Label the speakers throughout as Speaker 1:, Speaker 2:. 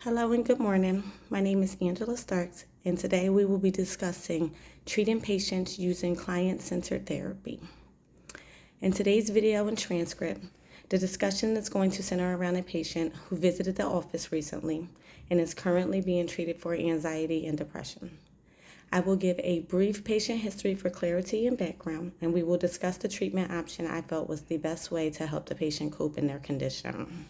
Speaker 1: Hello and good morning. My name is Angela Starks, and today we will be discussing treating patients using client-centered therapy. In today's video and transcript, the discussion is going to center around a patient who visited the office recently and is currently being treated for anxiety and depression. I will give a brief patient history for clarity and background, and we will discuss the treatment option I felt was the best way to help the patient cope in their condition.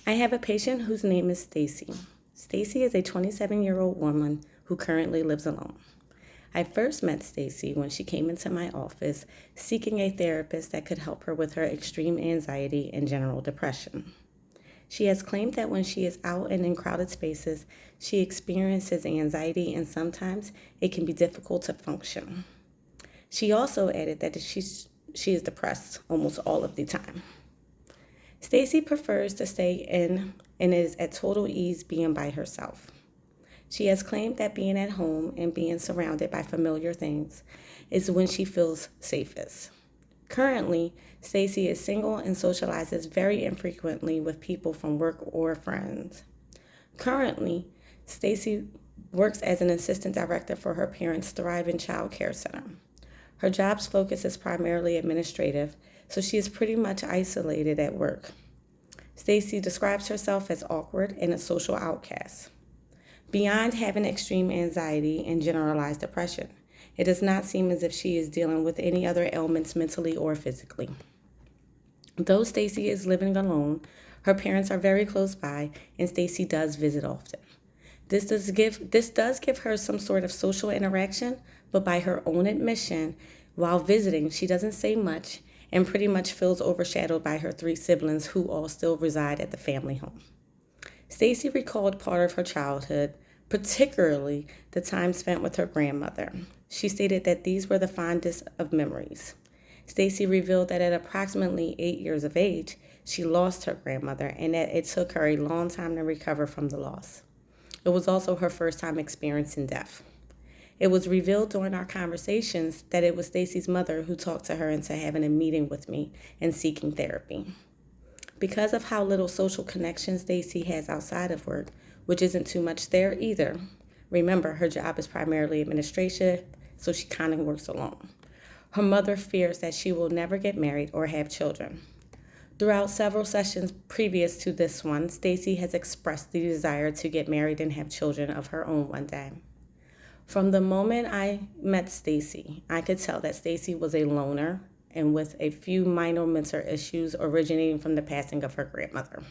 Speaker 1: I have a patient whose name is Stacy. Stacy is a 27-year-old woman who currently lives alone. I first met Stacy when she came into my office seeking a therapist that could help her with her extreme anxiety and general depression. She has claimed that when she is out and in crowded spaces, she experiences anxiety and sometimes it can be difficult to function. She also added that she is depressed almost all of the time. Stacy prefers to stay in and is at total ease being by herself. She has claimed that being at home and being surrounded by familiar things is when she feels safest. Currently, Stacy is single and socializes very infrequently with people from work or friends. Currently, Stacy works as an assistant director for her parents' Thriving Child Care Center. Her job's focus is primarily administrative, so she is pretty much isolated at work. Stacy describes herself as awkward and a social outcast. Beyond having extreme anxiety and generalized depression, it does not seem as if she is dealing with any other ailments mentally or physically. Though Stacy is living alone, her parents are very close by and Stacy does visit often. This does give her some sort of social interaction, but by her own admission, while visiting, she doesn't say much and pretty much feels overshadowed by her 3 siblings who all still reside at the family home. Stacy recalled part of her childhood, particularly the time spent with her grandmother. She stated that these were the fondest of memories. Stacy revealed that at approximately 8 years of age, she lost her grandmother and that it took her a long time to recover from the loss. It was also her first time experiencing death. It was revealed during our conversations that it was Stacy's mother who talked to her into having a meeting with me and seeking therapy. Because of how little social connection Stacy has outside of work, which isn't too much there either. Remember, her job is primarily administration, so she kind of works alone. Her mother fears that she will never get married or have children. Throughout several sessions previous to this one, Stacy has expressed the desire to get married and have children of her own one day. From the moment I met Stacy, I could tell that Stacy was a loner and with a few minor mental issues originating from the passing of her grandmother.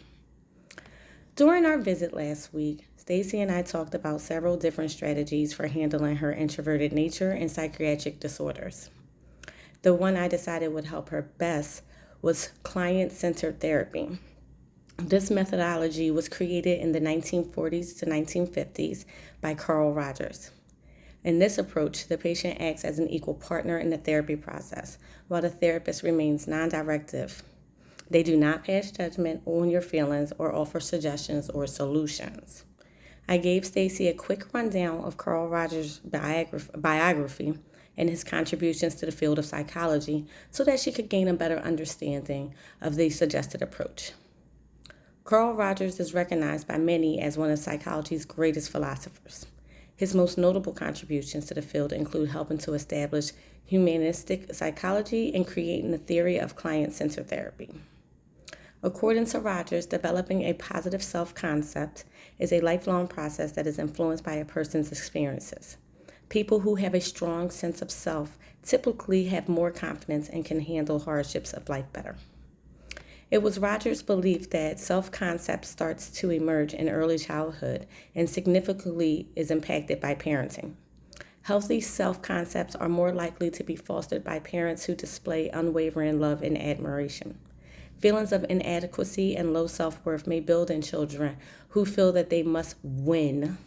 Speaker 1: During our visit last week, Stacy and I talked about several different strategies for handling her introverted nature and psychiatric disorders. The one I decided would help her best was client-centered therapy. This methodology was created in the 1940s to 1950s by Carl Rogers. In this approach, the patient acts as an equal partner in the therapy process, while the therapist remains non-directive. They do not pass judgment on your feelings or offer suggestions or solutions. I gave Stacy a quick rundown of Carl Rogers' biography and his contributions to the field of psychology so that she could gain a better understanding of the suggested approach. Carl Rogers is recognized by many as one of psychology's greatest philosophers. His most notable contributions to the field include helping to establish humanistic psychology and creating the theory of client-centered therapy. According to Rogers, developing a positive self-concept is a lifelong process that is influenced by a person's experiences. People who have a strong sense of self typically have more confidence and can handle hardships of life better. It was Rogers' belief that self-concept starts to emerge in early childhood and significantly is impacted by parenting. Healthy self-concepts are more likely to be fostered by parents who display unwavering love and admiration. Feelings of inadequacy and low self-worth may build in children who feel that they must win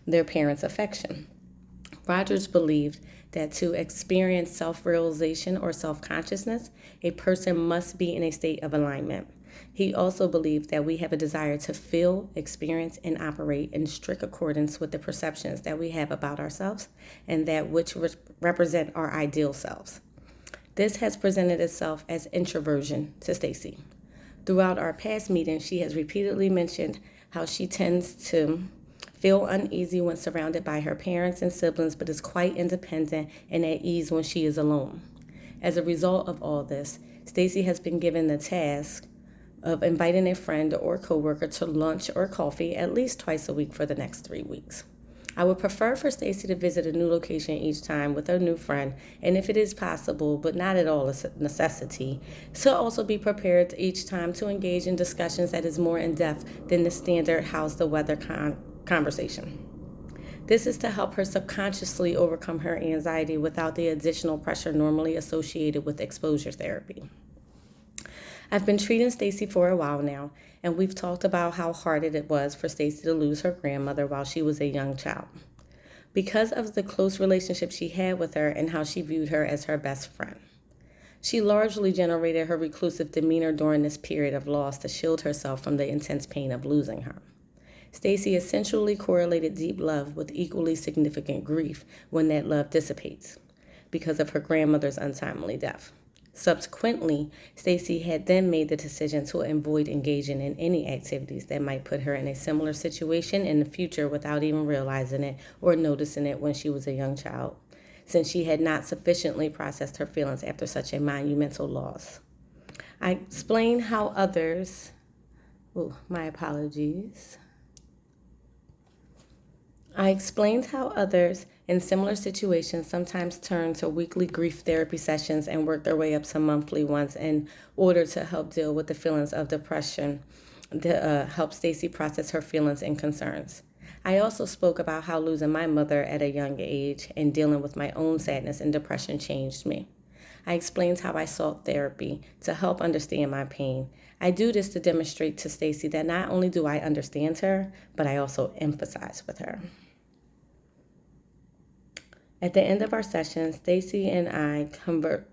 Speaker 1: their parents' affection. Rogers believed that to experience self-realization or self-consciousness, a person must be in a state of alignment. He also believed that we have a desire to feel, experience, and operate in strict accordance with the perceptions that we have about ourselves and that which represent our ideal selves. This has presented itself as introversion to Stacy. Throughout our past meetings, she has repeatedly mentioned how she tends to feel uneasy when surrounded by her parents and siblings, but is quite independent and at ease when she is alone. As a result of all this, Stacy has been given the task of inviting a friend or coworker to lunch or coffee at least twice a week for the next 3 weeks. I would prefer for Stacy to visit a new location each time with her new friend, and if it is possible, but not at all a necessity, to also be prepared each time to engage in discussions that is more in-depth than the standard how's the weather conversation. This is to help her subconsciously overcome her anxiety without the additional pressure normally associated with exposure therapy. I've been treating Stacy for a while now, and we've talked about how hard it was for Stacy to lose her grandmother while she was a young child. Because of the close relationship she had with her and how she viewed her as her best friend. She largely generated her reclusive demeanor during this period of loss to shield herself from the intense pain of losing her. Stacy essentially correlated deep love with equally significant grief when that love dissipates because of her grandmother's untimely death. Subsequently, Stacy had then made the decision to avoid engaging in any activities that might put her in a similar situation in the future without even realizing it or noticing it when she was a young child, since she had not sufficiently processed her feelings after such a monumental loss. I explained how others, my apologies. I explained how others in similar situations sometimes turn to weekly grief therapy sessions and work their way up to monthly ones in order to help deal with the feelings of depression, to help Stacy process her feelings and concerns. I also spoke about how losing my mother at a young age and dealing with my own sadness and depression changed me. I explained how I sought therapy to help understand my pain. I do this to demonstrate to Stacy that not only do I understand her, but I also empathize with her. At the end of our session, Stacy and I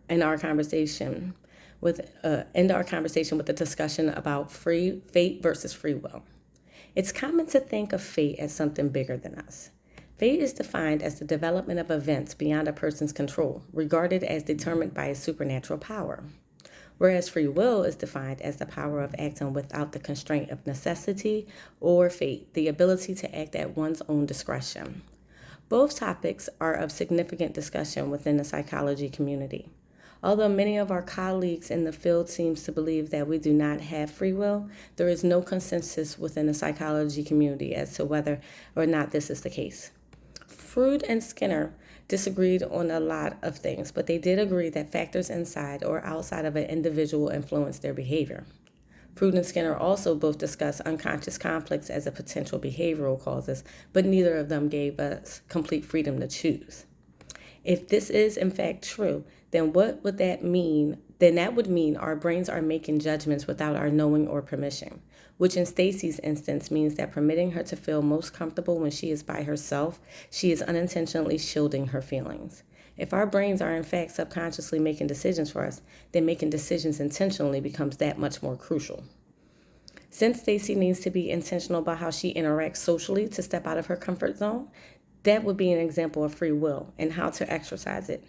Speaker 1: end our conversation with a discussion about fate versus free will. It's common to think of fate as something bigger than us. Fate is defined as the development of events beyond a person's control, regarded as determined by a supernatural power. Whereas free will is defined as the power of acting without the constraint of necessity or fate, the ability to act at one's own discretion. Both topics are of significant discussion within the psychology community. Although many of our colleagues in the field seems to believe that we do not have free will, there is no consensus within the psychology community as to whether or not this is the case. Freud and Skinner disagreed on a lot of things, but they did agree that factors inside or outside of an individual influence their behavior. Freud and Skinner also both discussed unconscious conflicts as a potential behavioral causes, but neither of them gave us complete freedom to choose. If this is in fact true, then what would that mean? Then that would mean our brains are making judgments without our knowing or permission, which in Stacy's instance means that permitting her to feel most comfortable when she is by herself, she is unintentionally shielding her feelings. If our brains are in fact subconsciously making decisions for us, then making decisions intentionally becomes that much more crucial. Since Stacy needs to be intentional about how she interacts socially to step out of her comfort zone, that would be an example of free will and how to exercise it.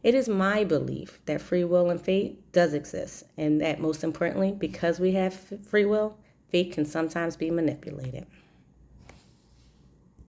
Speaker 1: It is my belief that free will and fate does exist, and that most importantly, because we have free will, fate can sometimes be manipulated.